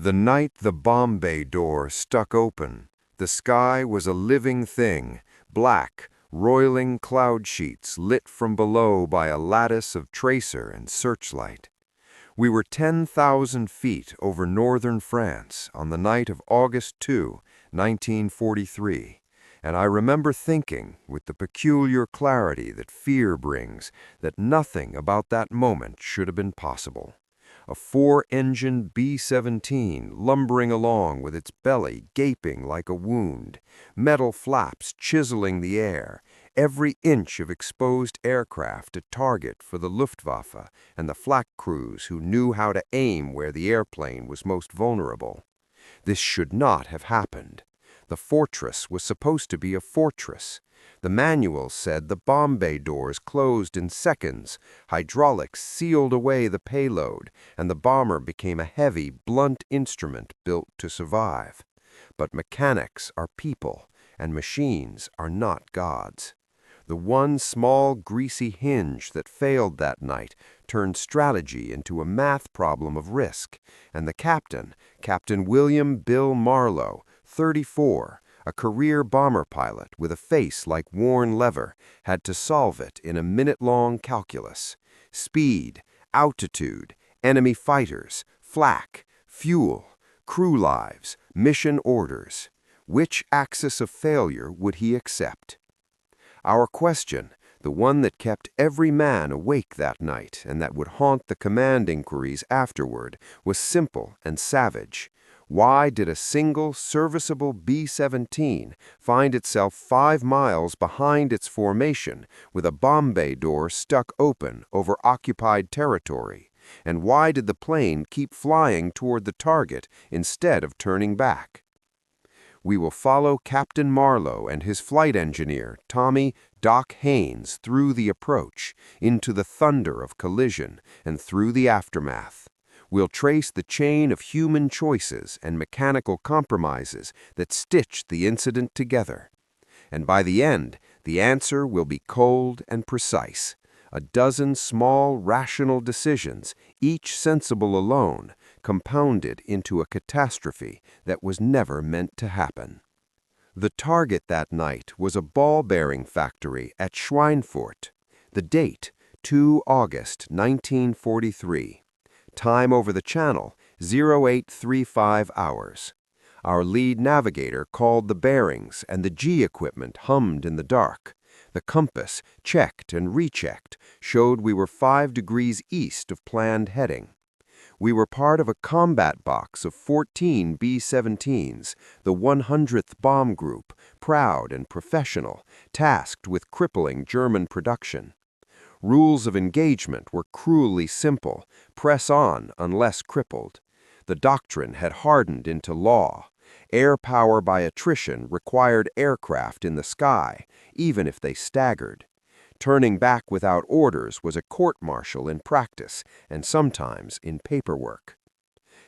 The night the bomb bay door stuck open, the sky was a living thing, black, roiling cloud sheets lit from below by a lattice of tracer and searchlight. We were 10,000 feet over northern France on the night of August 2, 1943, and I remember thinking, with the peculiar clarity that fear brings, that nothing about that moment should have been possible. A four-engined B-17 lumbering along with its belly gaping like a wound, metal flaps chiseling the air, every inch of exposed aircraft a target for the Luftwaffe and the flak crews who knew how to aim where the airplane was most vulnerable. This should not have happened. The fortress was supposed to be a fortress. The manual said the bomb bay doors closed in seconds, hydraulics sealed away the payload, and the bomber became a heavy, blunt instrument built to survive. But mechanics are people, and machines are not gods. The one small, greasy hinge that failed that night turned strategy into a math problem of risk, and the captain, Captain William Bill Marlowe, 34, a career bomber pilot with a face like worn leather, had to solve it in a minute-long calculus. Speed, altitude, enemy fighters, flak, fuel, crew lives, mission orders. Which axis of failure would he accept? Our question, the one that kept every man awake that night and that would haunt the command inquiries afterward, was simple and savage. Why did a single serviceable B-17 find itself 5 miles behind its formation with a bomb bay door stuck open over occupied territory? And why did the plane keep flying toward the target instead of turning back? We will follow Captain Marlowe and his flight engineer, Tommy "Doc" Haynes, through the approach, into the thunder of collision, and through the aftermath. We'll trace the chain of human choices and mechanical compromises that stitched the incident together. And by the end, the answer will be cold and precise. A dozen small, rational decisions, each sensible alone, compounded into a catastrophe that was never meant to happen. The target that night was a ball-bearing factory at Schweinfurt. The date, 2 August 1943. Time over the channel, 0835 hours. Our lead navigator called the bearings, and the G equipment hummed in the dark. The compass, checked and rechecked, showed we were 5 degrees east of planned heading. We were part of a combat box of 14 B-17s, the 100th Bomb Group, proud and professional, tasked with crippling German production. Rules of engagement were cruelly simple: press on unless crippled. The doctrine had hardened into law. Air power by attrition required aircraft in the sky, even if they staggered. Turning back without orders was a court-martial in practice, and sometimes in paperwork.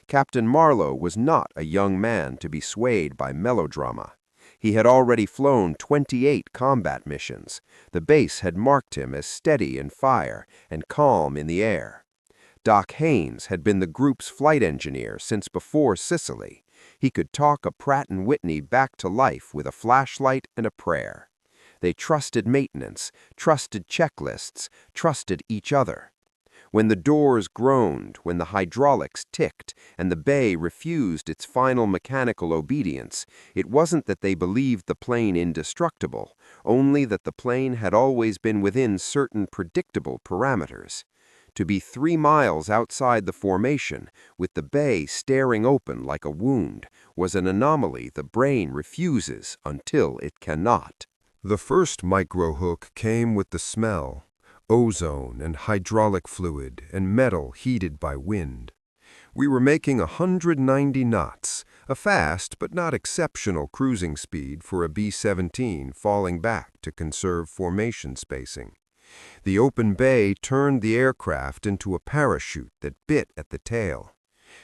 Captain Marlowe was not a young man to be swayed by melodrama. He had already flown 28 combat missions. The base had marked him as steady in fire and calm in the air. Doc Haynes had been the group's flight engineer since before Sicily. He could talk a Pratt & Whitney back to life with a flashlight and a prayer. They trusted maintenance, trusted checklists, trusted each other. When the doors groaned, when the hydraulics ticked, and the bay refused its final mechanical obedience, it wasn't that they believed the plane indestructible, only that the plane had always been within certain predictable parameters. To be 3 miles outside the formation, with the bay staring open like a wound, was an anomaly the brain refuses until it cannot. The first micro-hook came with the smell: ozone and hydraulic fluid and metal heated by wind. We were making 190 knots, a fast but not exceptional cruising speed for a B-17 falling back to conserve formation spacing. The open bay turned the aircraft into a parachute that bit at the tail.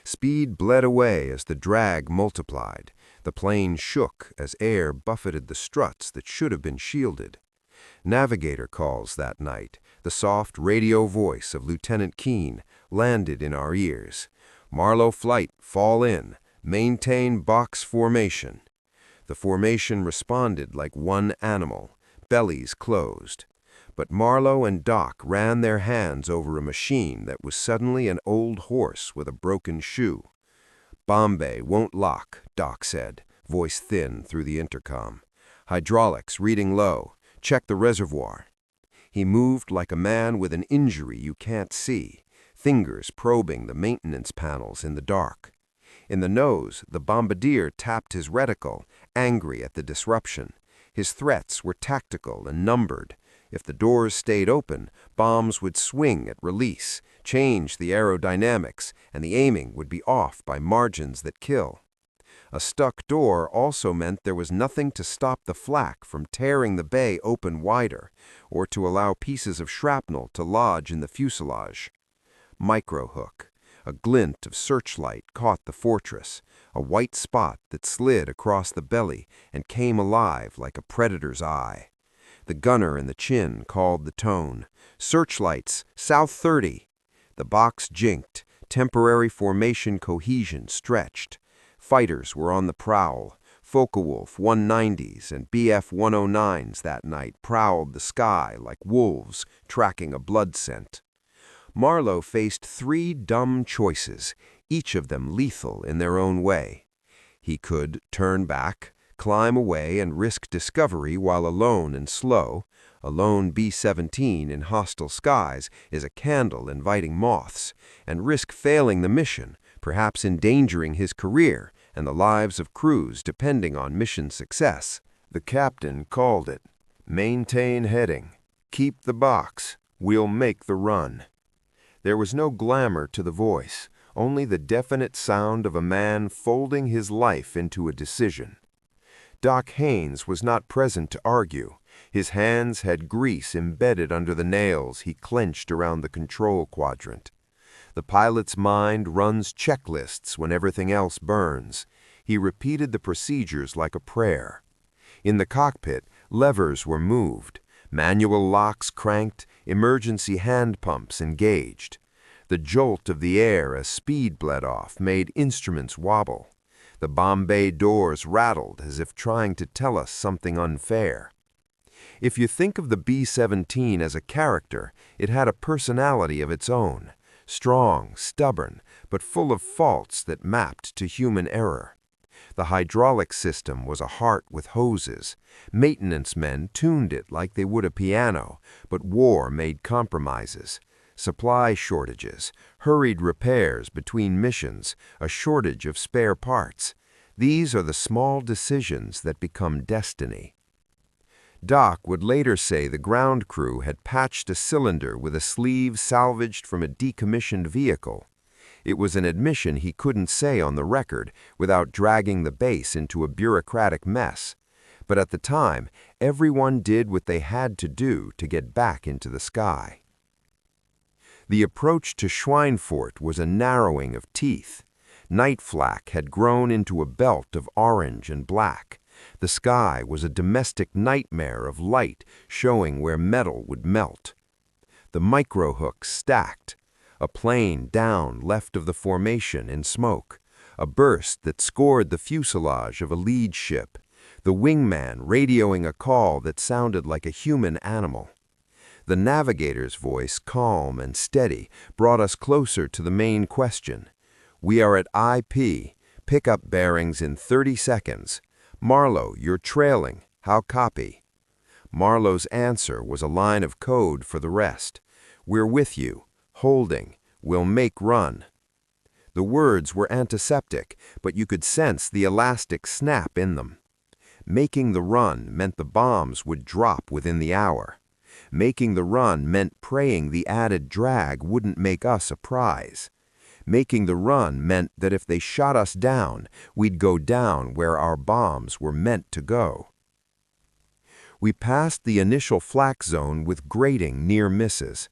Speed bled away as the drag multiplied. The plane shook as air buffeted the struts that should have been shielded. Navigator calls that night, the soft radio voice of Lieutenant Keene, landed in our ears. Marlowe flight, fall in. Maintain box formation. The formation responded like one animal, bellies closed. But Marlowe and Doc ran their hands over a machine that was suddenly an old horse with a broken shoe. "Bombay won't lock," Doc said, voice thin through the intercom. "Hydraulics reading low. Check the reservoir." He moved like a man with an injury you can't see, fingers probing the maintenance panels in the dark. In the nose, the bombardier tapped his reticle, angry at the disruption. His threats were tactical and numbered. If the doors stayed open, bombs would swing at release, change the aerodynamics, and the aiming would be off by margins that kill. A stuck door also meant there was nothing to stop the flak from tearing the bay open wider, or to allow pieces of shrapnel to lodge in the fuselage. Micro-hook. A glint of searchlight caught the fortress, a white spot that slid across the belly and came alive like a predator's eye. The gunner in the chin called the tone. "Searchlights, south 30." The box jinked, temporary formation cohesion stretched. Fighters were on the prowl. Focke-Wulf 190s and BF 109s that night prowled the sky like wolves tracking a blood scent. Marlowe faced 3 dumb choices, each of them lethal in their own way. He could turn back, climb away and risk discovery while alone and slow. A lone B-17 in hostile skies is a candle inviting moths, and risk failing the mission, perhaps endangering his career and the lives of crews depending on mission success. The captain called it. "Maintain heading. Keep the box. We'll make the run." There was no glamour to the voice, only the definite sound of a man folding his life into a decision. Doc Haynes was not present to argue. His hands had grease embedded under the nails he clenched around the control quadrant. The pilot's mind runs checklists when everything else burns. He repeated the procedures like a prayer. In the cockpit, levers were moved. Manual locks cranked, emergency hand pumps engaged. The jolt of the air as speed bled off made instruments wobble. The Bombay doors rattled as if trying to tell us something unfair. If you think of the B-17 as a character, it had a personality of its own, strong, stubborn, but full of faults that mapped to human error. The hydraulic system was a heart with hoses. Maintenance men tuned it like they would a piano, but war made compromises. Supply shortages, hurried repairs between missions, a shortage of spare parts. These are the small decisions that become destiny. Doc would later say the ground crew had patched a cylinder with a sleeve salvaged from a decommissioned vehicle. It was an admission he couldn't say on the record without dragging the base into a bureaucratic mess. But at the time, everyone did what they had to do to get back into the sky. The approach to Schweinfurt was a narrowing of teeth. Night flak had grown into a belt of orange and black. The sky was a domestic nightmare of light showing where metal would melt. The micro-hooks stacked. A plane down left of the formation in smoke. A burst that scored the fuselage of a lead ship. The wingman radioing a call that sounded like a human animal. The navigator's voice, calm and steady, brought us closer to the main question. "We are at IP. Pick up bearings in 30 seconds. Marlowe, you're trailing. How copy?" Marlowe's answer was a line of code for the rest. "We're with you. Holding. We'll make run." The words were antiseptic, but you could sense the elastic snap in them. Making the run meant the bombs would drop within the hour. Making the run meant praying the added drag wouldn't make us a prize. Making the run meant that if they shot us down, we'd go down where our bombs were meant to go. We passed the initial flak zone with grating near misses.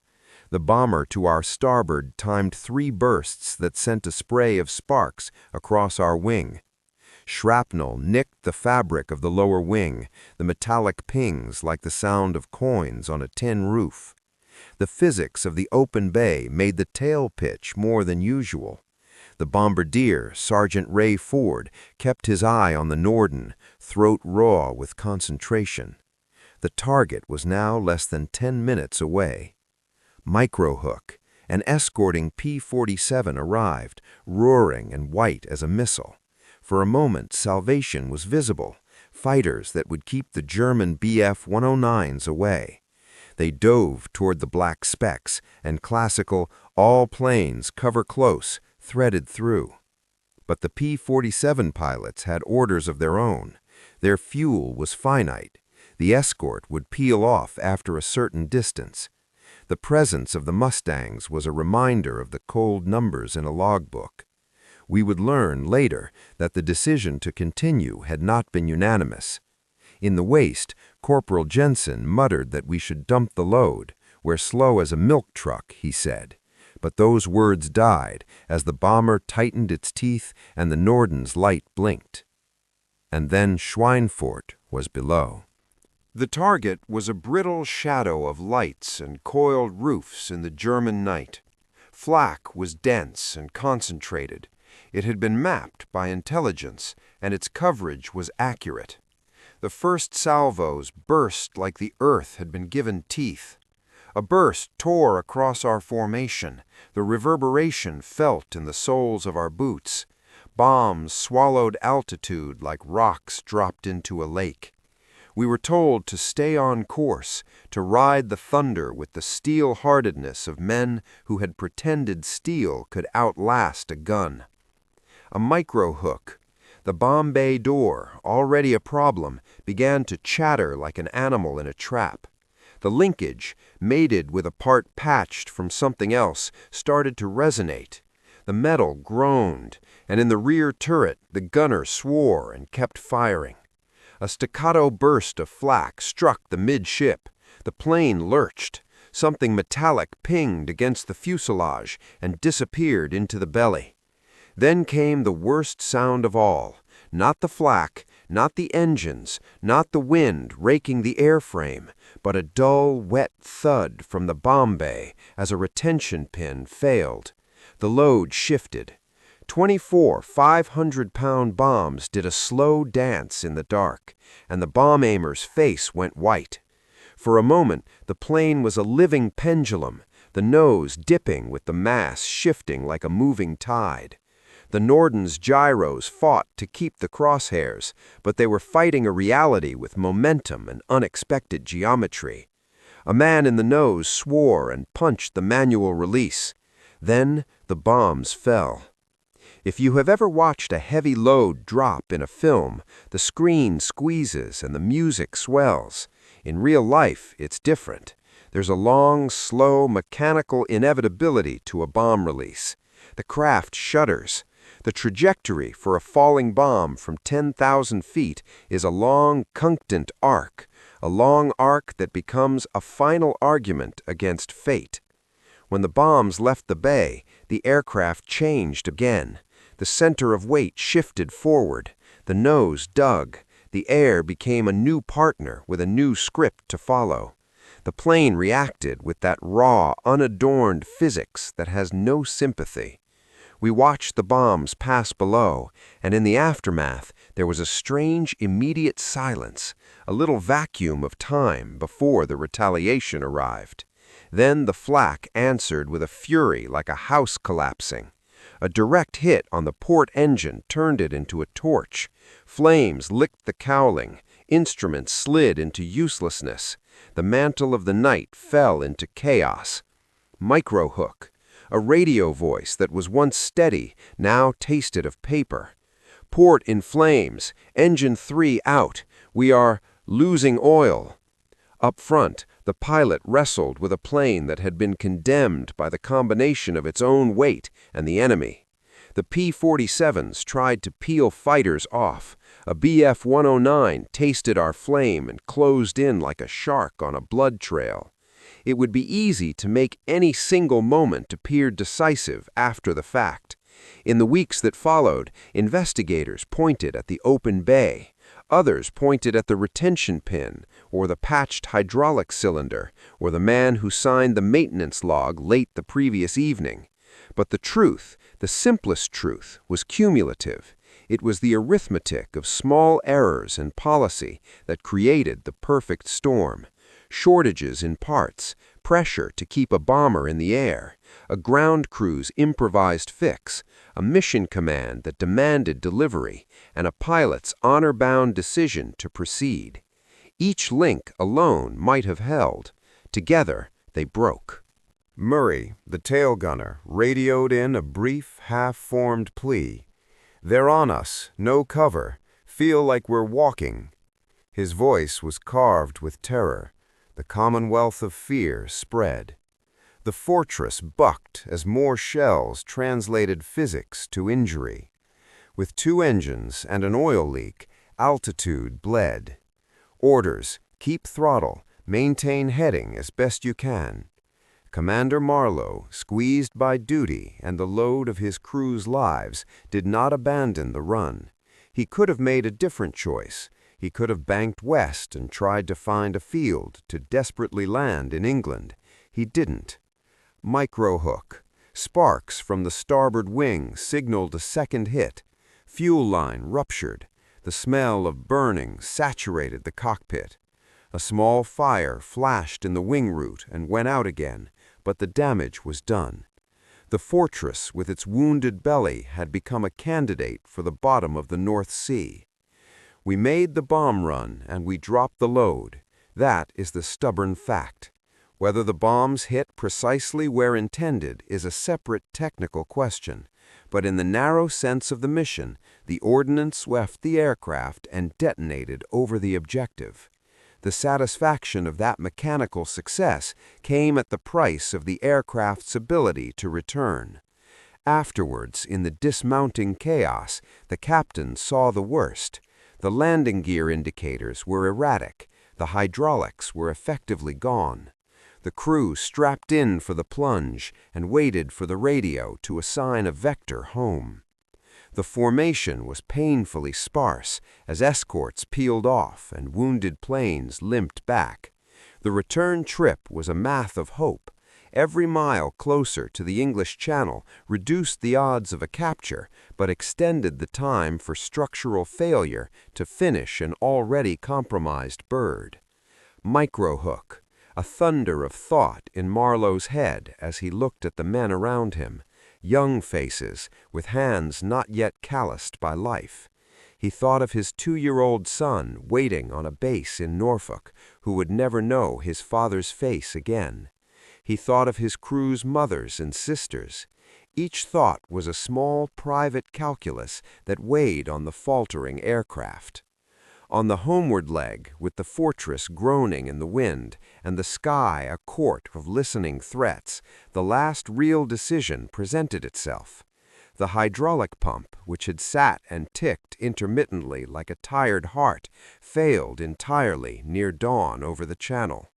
The bomber to our starboard timed 3 bursts that sent a spray of sparks across our wing. Shrapnel nicked the fabric of the lower wing, the metallic pings like the sound of coins on a tin roof. The physics of the open bay made the tail pitch more than usual. The bombardier, Sergeant Ray Ford, kept his eye on the Norden, throat raw with concentration. The target was now less than 10 minutes away. Microhook, an escorting P-47 arrived, roaring and white as a missile. For a moment, salvation was visible, fighters that would keep the German Bf-109s away. They dove toward the black specks, and classical "all planes cover close" threaded through. But the P-47 pilots had orders of their own. Their fuel was finite. The escort would peel off after a certain distance. The presence of the Mustangs was a reminder of the cold numbers in a logbook. We would learn later that the decision to continue had not been unanimous. In the waist, Corporal Jensen muttered that we should dump the load. "We're slow as a milk truck," he said. But those words died as the bomber tightened its teeth and the Norden's light blinked. And then Schweinfurt was below. The target was a brittle shadow of lights and coiled roofs in the German night. Flak was dense and concentrated. It had been mapped by intelligence, and its coverage was accurate. The first salvos burst like the earth had been given teeth. A burst tore across our formation, the reverberation felt in the soles of our boots. Bombs swallowed altitude like rocks dropped into a lake. We were told to stay on course, to ride the thunder with the steel-heartedness of men who had pretended steel could outlast a gun. A micro-hook. The bomb bay door, already a problem, began to chatter like an animal in a trap. The linkage, mated with a part patched from something else, started to resonate. The metal groaned, and in the rear turret the gunner swore and kept firing. A staccato burst of flak struck the midship. The plane lurched. Something metallic pinged against the fuselage and disappeared into the belly. Then came the worst sound of all. Not the flak, not the engines, not the wind raking the airframe, but a dull, wet thud from the bomb bay as a retention pin failed. The load shifted. 24 500-pound bombs did a slow dance in the dark, and the bomb aimer's face went white. For a moment, the plane was a living pendulum, the nose dipping with the mass shifting like a moving tide. The Norden's gyros fought to keep the crosshairs, but they were fighting a reality with momentum and unexpected geometry. A man in the nose swore and punched the manual release. Then the bombs fell. If you have ever watched a heavy load drop in a film, the screen squeezes and the music swells. In real life, it's different. There's a long, slow, mechanical inevitability to a bomb release. The craft shudders. The trajectory for a falling bomb from 10,000 feet is a long, cunctant arc, a long arc that becomes a final argument against fate. When the bombs left the bay, the aircraft changed again. The center of weight shifted forward. The nose dug. The air became a new partner with a new script to follow. The plane reacted with that raw, unadorned physics that has no sympathy. We watched the bombs pass below, and in the aftermath there was a strange, immediate silence, a little vacuum of time before the retaliation arrived. Then the flak answered with a fury like a house collapsing. A direct hit on the port engine turned it into a torch. Flames licked the cowling. Instruments slid into uselessness. The mantle of the night fell into chaos. Microhook. A radio voice that was once steady, now tasted of paper. Port in flames. Engine 3 out. We are losing oil. Up front, the pilot wrestled with a plane that had been condemned by the combination of its own weight and the enemy. The P-47s tried to peel fighters off. A Bf-109 tasted our flame and closed in like a shark on a blood trail. It would be easy to make any single moment appear decisive after the fact. In the weeks that followed, investigators pointed at the open bay. Others pointed at the retention pin, or the patched hydraulic cylinder, or the man who signed the maintenance log late the previous evening. But the truth, the simplest truth, was cumulative. It was the arithmetic of small errors in policy that created the perfect storm. Shortages in parts, pressure to keep a bomber in the air, a ground crew's improvised fix, a mission command that demanded delivery, and a pilot's honor-bound decision to proceed. Each link alone might have held. Together, they broke. Murray, the tail gunner, radioed in a brief, half-formed plea. "They're on us, no cover. Feel like we're walking." His voice was carved with terror. The commonwealth of fear spread. The fortress bucked as more shells translated physics to injury. With 2 engines and an oil leak, altitude bled. Orders: keep throttle, maintain heading as best you can. Commander Marlowe, squeezed by duty and the load of his crew's lives, did not abandon the run. He could have made a different choice. He could have banked west and tried to find a field to desperately land in England. He didn't. Micro-hook. Sparks from the starboard wing signaled a second hit. Fuel line ruptured. The smell of burning saturated the cockpit. A small fire flashed in the wing root and went out again, but the damage was done. The fortress with its wounded belly had become a candidate for the bottom of the North Sea. We made the bomb run and we dropped the load. That is the stubborn fact. Whether the bombs hit precisely where intended is a separate technical question. But in the narrow sense of the mission, the ordnance swept the aircraft and detonated over the objective. The satisfaction of that mechanical success came at the price of the aircraft's ability to return. Afterwards, in the dismounting chaos, the captain saw the worst. The landing gear indicators were erratic. The hydraulics were effectively gone. The crew strapped in for the plunge and waited for the radio to assign a vector home. The formation was painfully sparse as escorts peeled off and wounded planes limped back. The return trip was a math of hope. Every mile closer to the English Channel reduced the odds of a capture, but extended the time for structural failure to finish an already compromised bird. Micro-hook, a thunder of thought in Marlowe's head as he looked at the men around him, young faces with hands not yet calloused by life. He thought of his 2-year-old son waiting on a base in Norfolk, who would never know his father's face again. He thought of his crew's mothers and sisters. Each thought was a small private calculus that weighed on the faltering aircraft. On the homeward leg, with the fortress groaning in the wind and the sky a court of listening threats, the last real decision presented itself. The hydraulic pump, which had sat and ticked intermittently like a tired heart, failed entirely near dawn over the channel.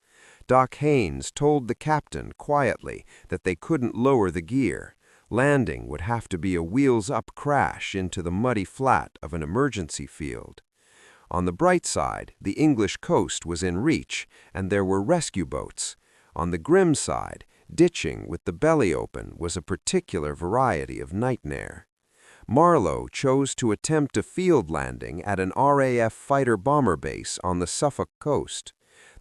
Doc Haynes told the captain quietly that they couldn't lower the gear. Landing would have to be a wheels-up crash into the muddy flat of an emergency field. On the bright side, the English coast was in reach, and there were rescue boats. On the grim side, ditching with the belly open was a particular variety of nightmare. Marlowe chose to attempt a field landing at an RAF fighter-bomber base on the Suffolk coast.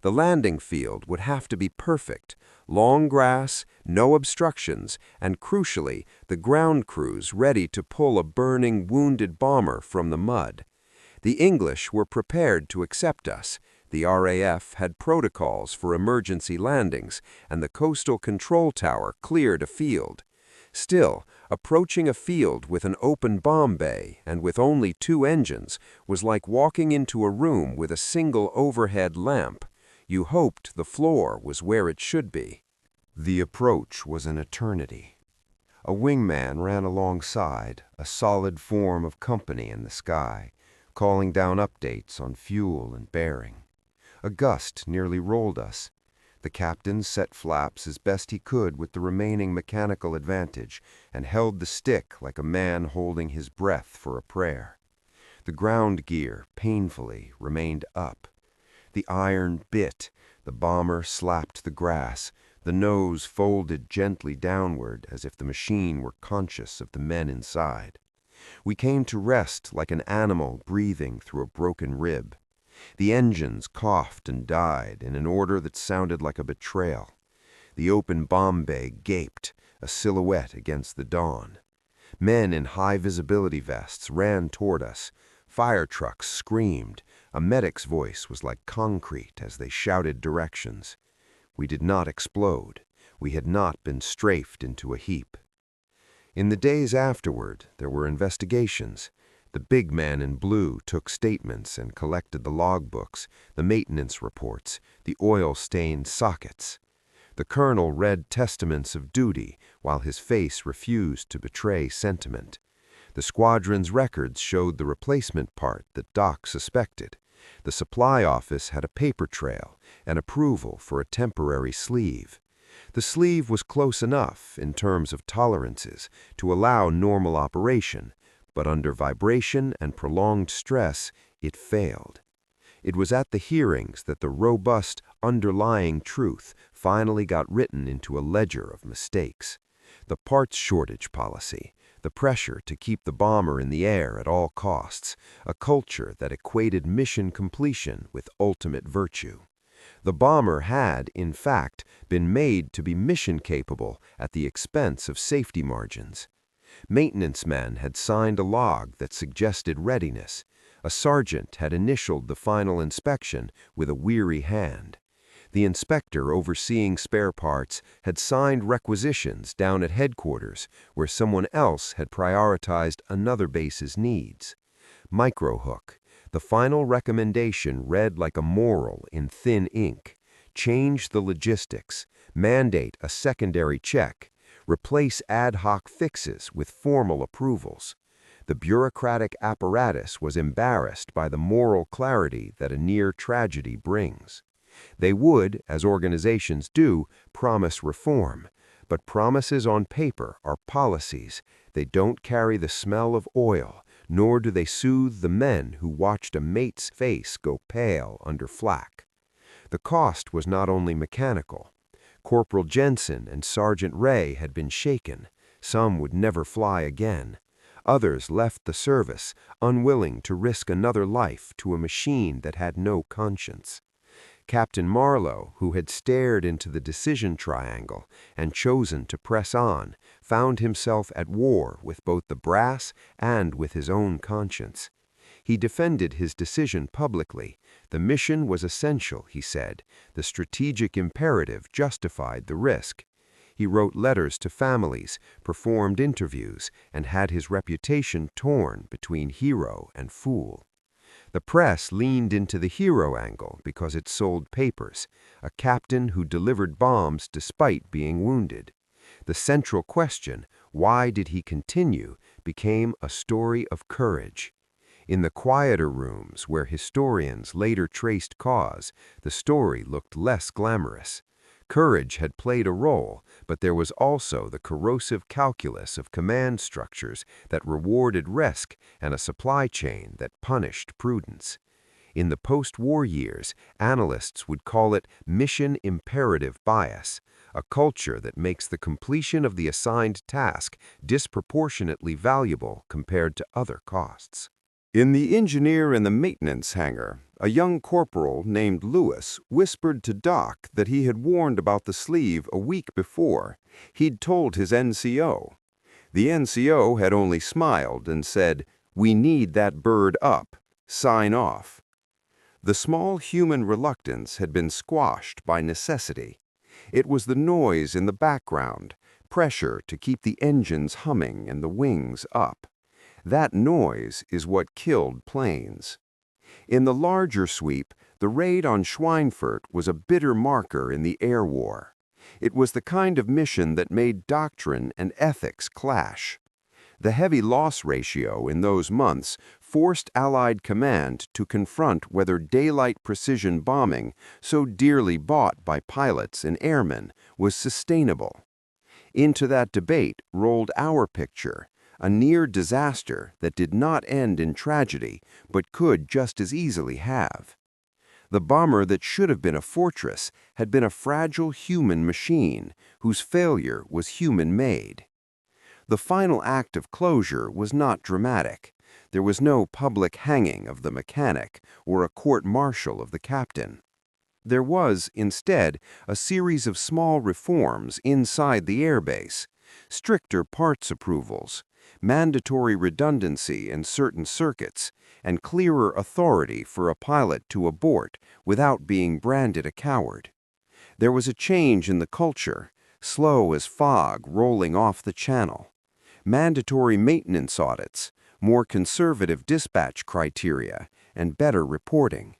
The landing field would have to be perfect, long grass, no obstructions, and crucially, the ground crews ready to pull a burning, wounded bomber from the mud. The English were prepared to accept us. The RAF had protocols for emergency landings, and the coastal control tower cleared a field. Still, approaching a field with an open bomb bay and with only 2 engines was like walking into a room with a single overhead lamp. You hoped the floor was where it should be. The approach was an eternity. A wingman ran alongside, a solid form of company in the sky, calling down updates on fuel and bearing. A gust nearly rolled us. The captain set flaps as best he could with the remaining mechanical advantage and held the stick like a man holding his breath for a prayer. The ground gear, painfully, remained up. The iron bit, the bomber slapped the grass, the nose folded gently downward as if the machine were conscious of the men inside. We came to rest like an animal breathing through a broken rib. The engines coughed and died in an order that sounded like a betrayal. The open bomb bay gaped, a silhouette against the dawn. Men in high-visibility vests ran toward us. Fire trucks screamed. A medic's voice was like concrete as they shouted directions. We did not explode. We had not been strafed into a heap. In the days afterward, there were investigations. The big man in blue took statements and collected the logbooks, the maintenance reports, the oil-stained sockets. The colonel read testaments of duty while his face refused to betray sentiment. The squadron's records showed the replacement part that Doc suspected. The supply office had a paper trail and approval for a temporary sleeve. The sleeve was close enough in terms of tolerances to allow normal operation, but under vibration and prolonged stress, it failed. It was at the hearings that the robust, underlying truth finally got written into a ledger of mistakes. The parts shortage policy, the pressure to keep the bomber in the air at all costs, a culture that equated mission completion with ultimate virtue. The bomber had, in fact, been made to be mission-capable at the expense of safety margins. Maintenance men had signed a log that suggested readiness. A sergeant had initialed the final inspection with a weary hand. The inspector overseeing spare parts had signed requisitions down at headquarters where someone else had prioritized another base's needs. Microhook. The final recommendation read like a moral in thin ink. Change the logistics. Mandate a secondary check. Replace ad hoc fixes with formal approvals. The bureaucratic apparatus was embarrassed by the moral clarity that a near tragedy brings. They would, as organizations do, promise reform, but promises on paper are policies. They don't carry the smell of oil, nor do they soothe the men who watched a mate's face go pale under flak. The cost was not only mechanical. Corporal Jensen and Sergeant Ray had been shaken. Some would never fly again. Others left the service, unwilling to risk another life to a machine that had no conscience. Captain Marlowe, who had stared into the decision triangle and chosen to press on, found himself at war with both the brass and with his own conscience. He defended his decision publicly. The mission was essential, he said. The strategic imperative justified the risk. He wrote letters to families, performed interviews, and had his reputation torn between hero and fool. The press leaned into the hero angle because it sold papers, a captain who delivered bombs despite being wounded. The central question, why did he continue, became a story of courage. In the quieter rooms where historians later traced cause, the story looked less glamorous. Courage had played a role, but there was also the corrosive calculus of command structures that rewarded risk and a supply chain that punished prudence. In the post-war years, analysts would call it mission imperative bias, a culture that makes the completion of the assigned task disproportionately valuable compared to other costs. In the engineer and the maintenance hangar, a young corporal named Lewis whispered to Doc that he had warned about the sleeve a week before. He'd told his NCO. The NCO had only smiled and said, "We need that bird up. Sign off." The small human reluctance had been squashed by necessity. It was the noise in the background, pressure to keep the engines humming and the wings up. That noise is what killed planes. In the larger sweep, the raid on Schweinfurt was a bitter marker in the air war. It was the kind of mission that made doctrine and ethics clash. The heavy loss ratio in those months forced Allied command to confront whether daylight precision bombing, so dearly bought by pilots and airmen, was sustainable. Into that debate rolled our picture, a near disaster that did not end in tragedy, but could just as easily have. The bomber that should have been a fortress had been a fragile human machine whose failure was human-made. The final act of closure was not dramatic. There was no public hanging of the mechanic or a court-martial of the captain. There was, instead, a series of small reforms inside the airbase, stricter parts approvals, mandatory redundancy in certain circuits, and clearer authority for a pilot to abort without being branded a coward. There was a change in the culture, slow as fog rolling off the channel. Mandatory maintenance audits, more conservative dispatch criteria, and better reporting.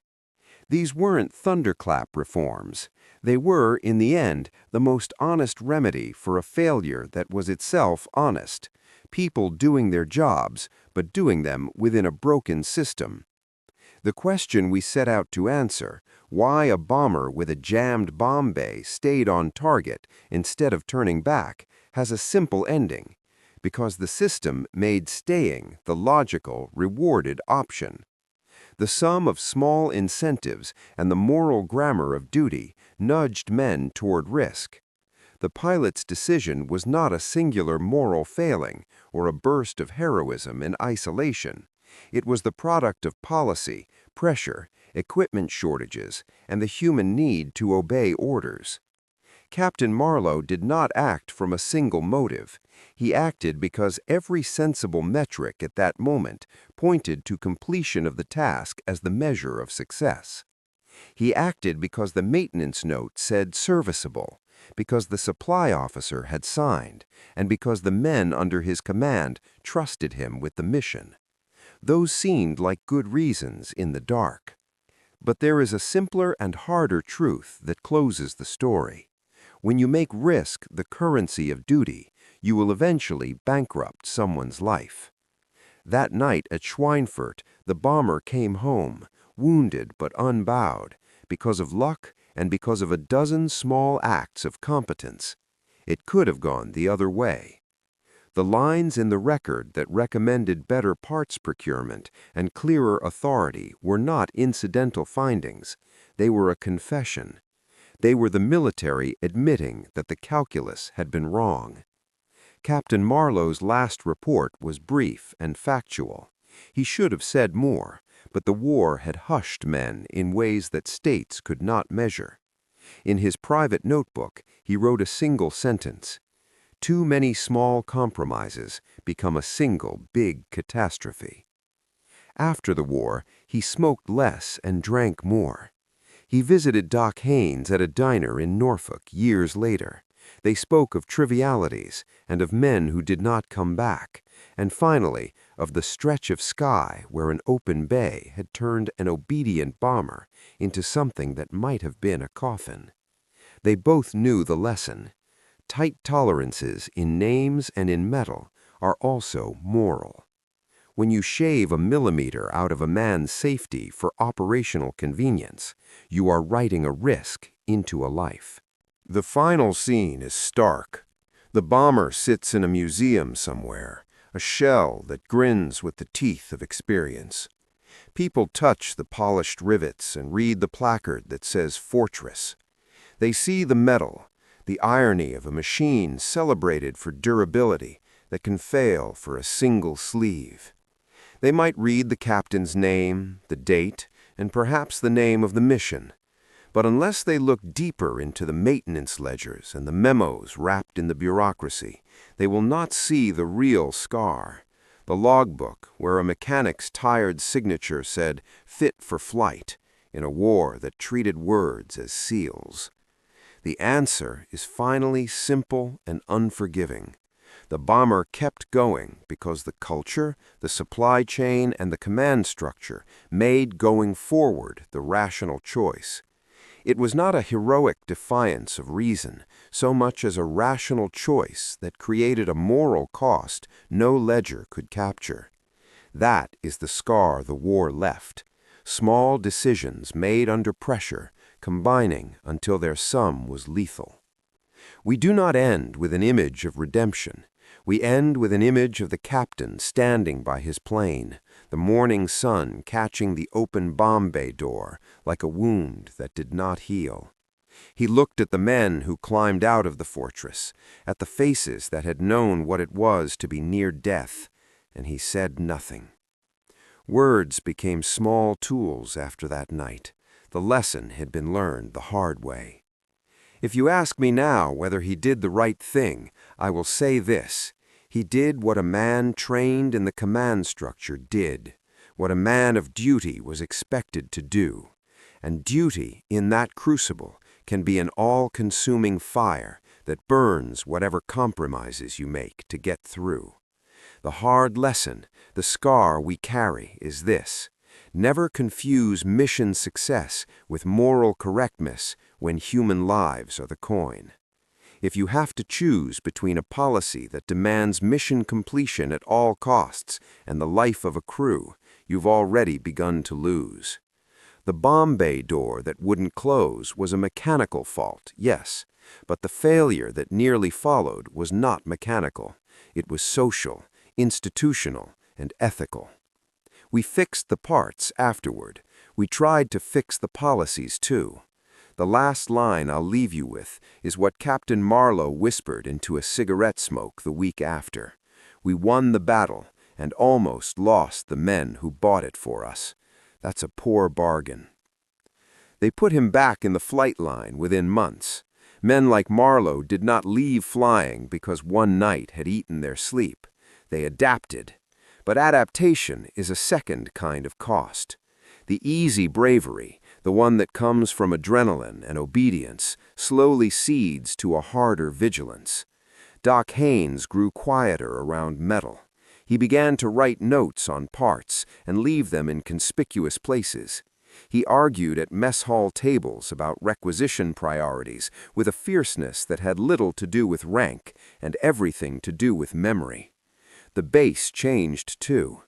These weren't thunderclap reforms. They were, in the end, the most honest remedy for a failure that was itself honest. People doing their jobs, but doing them within a broken system. The question we set out to answer, why a bomber with a jammed bomb bay stayed on target instead of turning back, has a simple ending. Because the system made staying the logical, rewarded option. The sum of small incentives and the moral grammar of duty nudged men toward risk. The pilot's decision was not a singular moral failing or a burst of heroism in isolation. It was the product of policy, pressure, equipment shortages, and the human need to obey orders. Captain Marlowe did not act from a single motive. He acted because every sensible metric at that moment pointed to completion of the task as the measure of success. He acted because the maintenance note said serviceable, because the supply officer had signed, and because the men under his command trusted him with the mission. Those seemed like good reasons in the dark. But there is a simpler and harder truth that closes the story. When you make risk the currency of duty, you will eventually bankrupt someone's life. That night at Schweinfurt, the bomber came home, wounded but unbowed, because of luck and because of a dozen small acts of competence. It could have gone the other way. The lines in the record that recommended better parts procurement and clearer authority were not incidental findings. They were a confession. They were the military admitting that the calculus had been wrong. Captain Marlowe's last report was brief and factual. He should have said more, but the war had hushed men in ways that states could not measure. In his private notebook, he wrote a single sentence. Too many small compromises become a single big catastrophe. After the war, he smoked less and drank more. He visited Doc Haynes at a diner in Norfolk years later. They spoke of trivialities and of men who did not come back, and finally of the stretch of sky where an open bay had turned an obedient bomber into something that might have been a coffin. They both knew the lesson. Tight tolerances in names and in metal are also moral. When you shave a millimeter out of a man's safety for operational convenience, you are writing a risk into a life. The final scene is stark. The bomber sits in a museum somewhere, a shell that grins with the teeth of experience. People touch the polished rivets and read the placard that says Fortress. They see the metal, the irony of a machine celebrated for durability that can fail for a single sleeve. They might read the captain's name, the date, and perhaps the name of the mission. But unless they look deeper into the maintenance ledgers and the memos wrapped in the bureaucracy, they will not see the real scar, the logbook where a mechanic's tired signature said, "Fit for flight," in a war that treated words as seals. The answer is finally simple and unforgiving. The bomber kept going because the culture, the supply chain, and the command structure made going forward the rational choice. It was not a heroic defiance of reason, so much as a rational choice that created a moral cost no ledger could capture. That is the scar the war left. Small decisions made under pressure, combining until their sum was lethal. We do not end with an image of redemption. We end with an image of the captain standing by his plane, the morning sun catching the open bomb bay door like a wound that did not heal. He looked at the men who climbed out of the fortress, at the faces that had known what it was to be near death, and he said nothing. Words became small tools after that night. The lesson had been learned the hard way. If you ask me now whether he did the right thing, I will say this. He did what a man trained in the command structure did, what a man of duty was expected to do. And duty, in that crucible, can be an all-consuming fire that burns whatever compromises you make to get through. The hard lesson, the scar we carry, is this: never confuse mission success with moral correctness when human lives are the coin. If you have to choose between a policy that demands mission completion at all costs and the life of a crew, you've already begun to lose. The bomb bay door that wouldn't close was a mechanical fault, yes, but the failure that nearly followed was not mechanical. It was social, institutional, and ethical. We fixed the parts afterward. We tried to fix the policies too. The last line I'll leave you with is what Captain Marlowe whispered into a cigarette smoke the week after. We won the battle and almost lost the men who bought it for us. That's a poor bargain. They put him back in the flight line within months. Men like Marlowe did not leave flying because one night had eaten their sleep. They adapted. But adaptation is a second kind of cost. The easy bravery, the one that comes from adrenaline and obedience, slowly seeds to a harder vigilance. Doc Haynes grew quieter around metal. He began to write notes on parts and leave them in conspicuous places. He argued at mess hall tables about requisition priorities with a fierceness that had little to do with rank and everything to do with memory. The base changed too.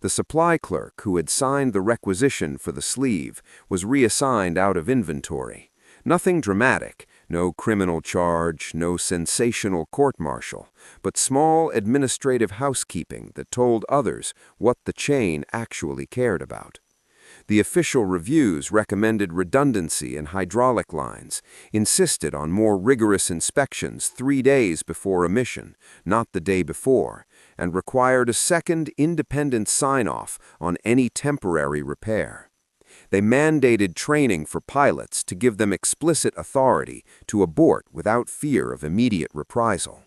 The supply clerk who had signed the requisition for the sleeve was reassigned out of inventory. Nothing dramatic, no criminal charge, no sensational court-martial, but small administrative housekeeping that told others what the chain actually cared about. The official reviews recommended redundancy in hydraulic lines, insisted on more rigorous inspections 3 days before a mission, not the day before, and required a second independent sign-off on any temporary repair. They mandated training for pilots to give them explicit authority to abort without fear of immediate reprisal.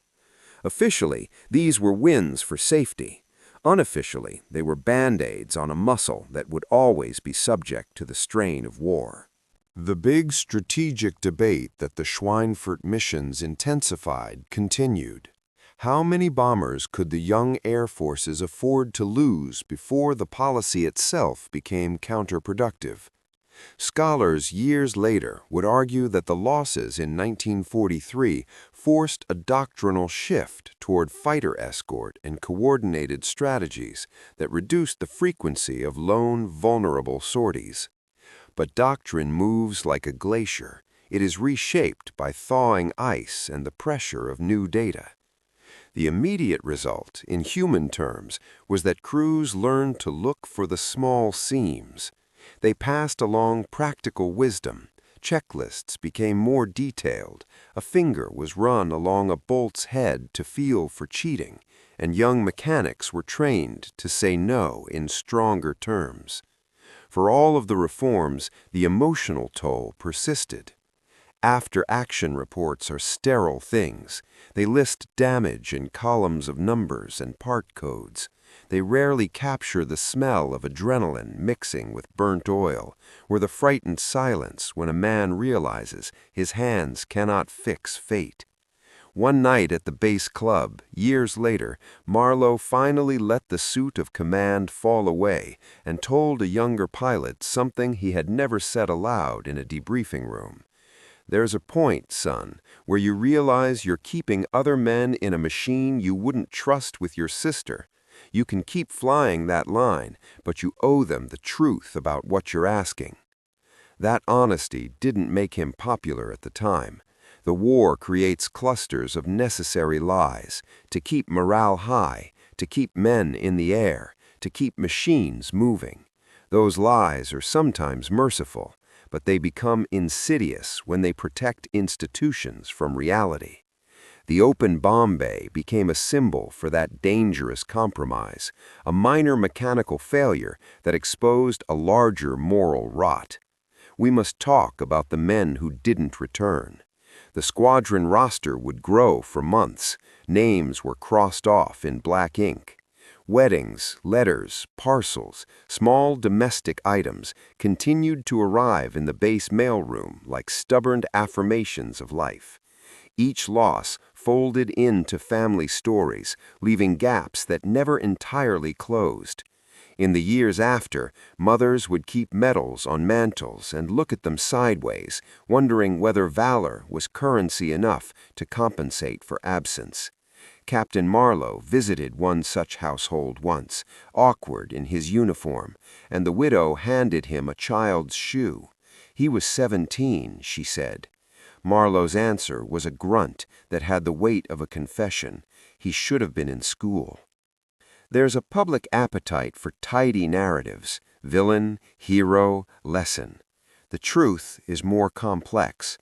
Officially, these were wins for safety. Unofficially, they were band-aids on a muscle that would always be subject to the strain of war. The big strategic debate that the Schweinfurt missions intensified continued. How many bombers could the young air forces afford to lose before the policy itself became counterproductive? Scholars years later would argue that the losses in 1943 forced a doctrinal shift toward fighter escort and coordinated strategies that reduced the frequency of lone, vulnerable sorties. But doctrine moves like a glacier. It is reshaped by thawing ice and the pressure of new data. The immediate result, in human terms, was that crews learned to look for the small seams. They passed along practical wisdom. Checklists became more detailed. A finger was run along a bolt's head to feel for cheating, and young mechanics were trained to say no in stronger terms. For all of the reforms, the emotional toll persisted. After-action reports are sterile things. They list damage in columns of numbers and part codes. They rarely capture the smell of adrenaline mixing with burnt oil, or the frightened silence when a man realizes his hands cannot fix fate. One night at the base club, years later, Marlowe finally let the suit of command fall away and told a younger pilot something he had never said aloud in a debriefing room. There's a point, son, where you realize you're keeping other men in a machine you wouldn't trust with your sister. You can keep flying that line, but you owe them the truth about what you're asking. That honesty didn't make him popular at the time. The war creates clusters of necessary lies to keep morale high, to keep men in the air, to keep machines moving. Those lies are sometimes merciful, but they become insidious when they protect institutions from reality. The open bomb bay became a symbol for that dangerous compromise, a minor mechanical failure that exposed a larger moral rot. We must talk about the men who didn't return. The squadron roster would grow for months. Names were crossed off in black ink. Weddings, letters, parcels, small domestic items continued to arrive in the base mailroom like stubborn affirmations of life. Each loss folded into family stories, leaving gaps that never entirely closed. In the years after, mothers would keep medals on mantels and look at them sideways, wondering whether valor was currency enough to compensate for absence. Captain Marlowe visited one such household once, awkward in his uniform, and the widow handed him a child's shoe. He was 17, she said. Marlowe's answer was a grunt that had the weight of a confession. He should have been in school. There's a public appetite for tidy narratives, villain, hero, lesson. The truth is more complex.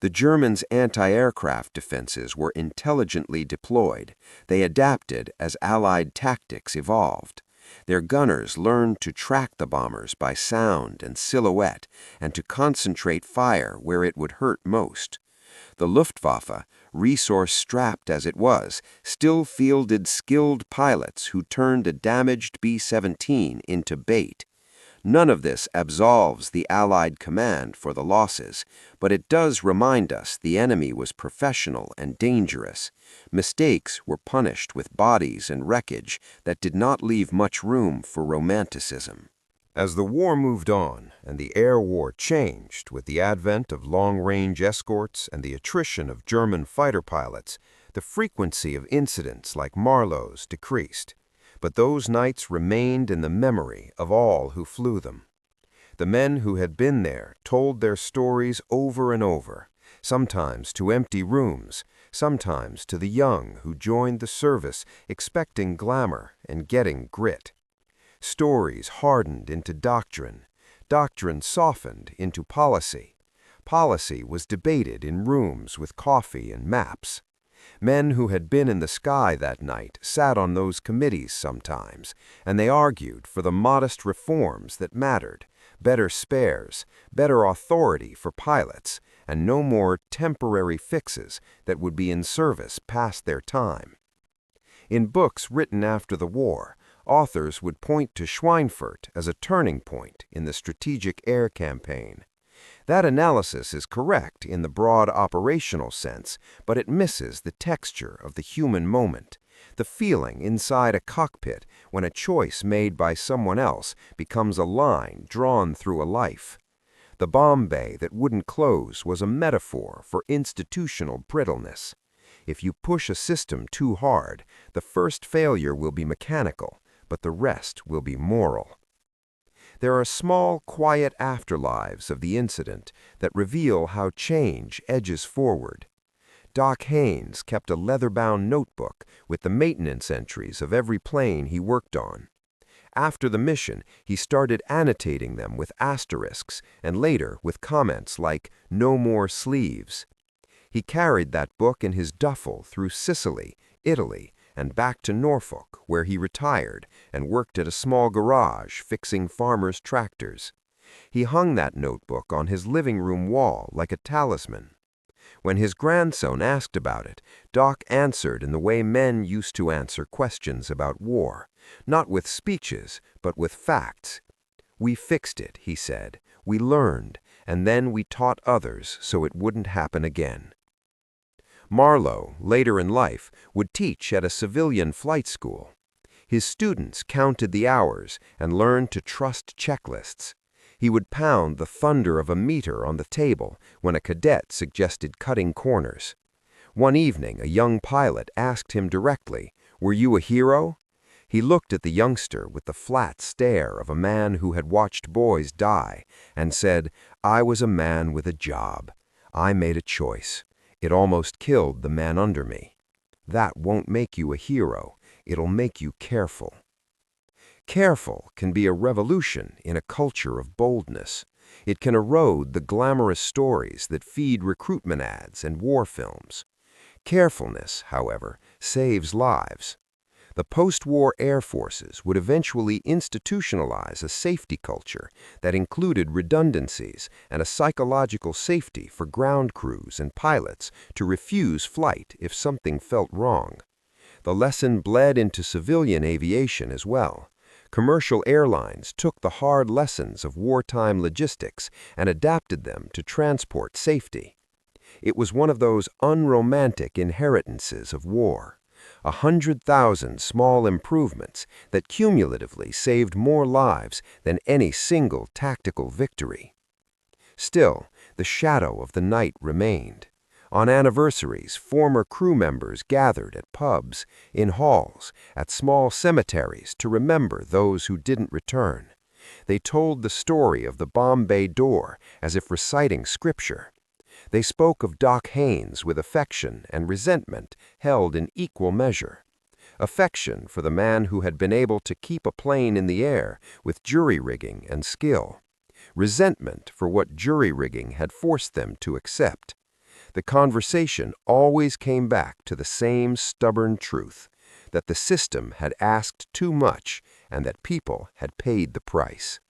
The Germans' anti-aircraft defenses were intelligently deployed. They adapted as Allied tactics evolved. Their gunners learned to track the bombers by sound and silhouette and to concentrate fire where it would hurt most. The Luftwaffe, resource-strapped as it was, still fielded skilled pilots who turned a damaged B-17 into bait. None of this absolves the Allied command for the losses, but it does remind us the enemy was professional and dangerous. Mistakes were punished with bodies and wreckage that did not leave much room for romanticism. As the war moved on and the air war changed with the advent of long-range escorts and the attrition of German fighter pilots, the frequency of incidents like Marlowe's decreased. But those nights remained in the memory of all who flew them. The men who had been there told their stories over and over, sometimes to empty rooms, sometimes to the young who joined the service expecting glamour and getting grit. Stories hardened into doctrine, doctrine softened into policy. Policy was debated in rooms with coffee and maps. Men who had been in the sky that night sat on those committees sometimes, and they argued for the modest reforms that mattered, better spares, better authority for pilots, and no more temporary fixes that would be in service past their time. In books written after the war, authors would point to Schweinfurt as a turning point in the strategic air campaign. That analysis is correct in the broad operational sense, but it misses the texture of the human moment, the feeling inside a cockpit when a choice made by someone else becomes a line drawn through a life. The bomb bay that wouldn't close was a metaphor for institutional brittleness. If you push a system too hard, the first failure will be mechanical, but the rest will be moral. There are small, quiet afterlives of the incident that reveal how change edges forward. Doc Haynes kept a leather-bound notebook with the maintenance entries of every plane he worked on. After the mission, he started annotating them with asterisks and later with comments like, "No more sleeves." He carried that book in his duffel through Sicily, Italy, and back to Norfolk, where he retired and worked at a small garage fixing farmers' tractors. He hung that notebook on his living room wall like a talisman. When his grandson asked about it, Doc answered in the way men used to answer questions about war, not with speeches, but with facts. "We fixed it," he said. "We learned, and then we taught others so it wouldn't happen again." Marlowe, later in life, would teach at a civilian flight school. His students counted the hours and learned to trust checklists. He would pound the thunder of a meter on the table when a cadet suggested cutting corners. One evening, a young pilot asked him directly, "Were you a hero?" He looked at the youngster with the flat stare of a man who had watched boys die and said, "I was a man with a job. I made a choice. It almost killed the man under me. That won't make you a hero. It'll make you careful." Careful can be a revolution in a culture of boldness. It can erode the glamorous stories that feed recruitment ads and war films. Carefulness, however, saves lives. The post-war air forces would eventually institutionalize a safety culture that included redundancies and a psychological safety for ground crews and pilots to refuse flight if something felt wrong. The lesson bled into civilian aviation as well. Commercial airlines took the hard lessons of wartime logistics and adapted them to transport safety. It was one of those unromantic inheritances of war. 100,000 small improvements that cumulatively saved more lives than any single tactical victory. Still, the shadow of the night remained. On anniversaries, former crew members gathered at pubs, in halls, at small cemeteries to remember those who didn't return. They told the story of the bomb bay door as if reciting scripture. They spoke of Doc Haynes with affection and resentment held in equal measure. Affection for the man who had been able to keep a plane in the air with jury-rigging and skill. Resentment for what jury-rigging had forced them to accept. The conversation always came back to the same stubborn truth, that the system had asked too much and that people had paid the price.